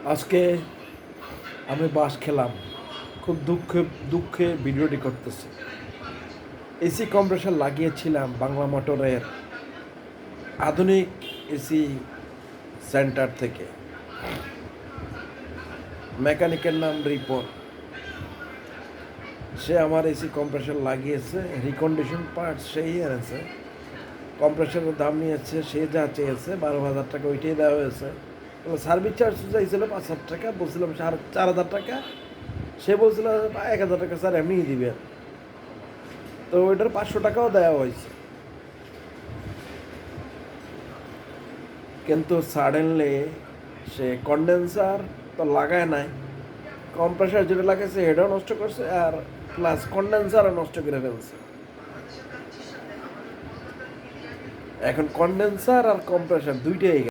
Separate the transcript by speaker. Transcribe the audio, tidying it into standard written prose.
Speaker 1: আজকে আমি বাস খেলাম, খুব দুঃখে দুঃখে ভিডিওটি করতেছি। এসি কম্প্রেসার লাগিয়েছিলাম বাংলা মোটরের আধুনিক এসি সেন্টার থেকে। মেকানিকের নাম রিপন। সে আমার এসি কম্প্রেসার লাগিয়েছে, রিকন্ডিশন পার্টস সেই এনেছে। কম্প্রেসারের দাম নিয়েছে, সে যা চেয়েছে 12,000 টাকা, ওইটাই দেওয়া হয়েছে। সার্ভিস চার্জ চাইছিল 5,000 টাকা, বলছিলাম 4,500 টাকা। সে বলছিল 1,000 টাকা স্যার এমনিই দিবেন, তো ওইটার 500 টাকাও দেওয়া হয়েছে। কিন্তু সাডেনলি সে কন্ডেন্সার তো লাগায় নাই, কম্প্রেসার যেটা লাগাইছে সেটাও নষ্ট করছে, আর প্লাস কন্ডেন্সারও নষ্ট করে ফেলছে। এখন কন্ডেন্সার আর কম্প্রেসার দুইটাই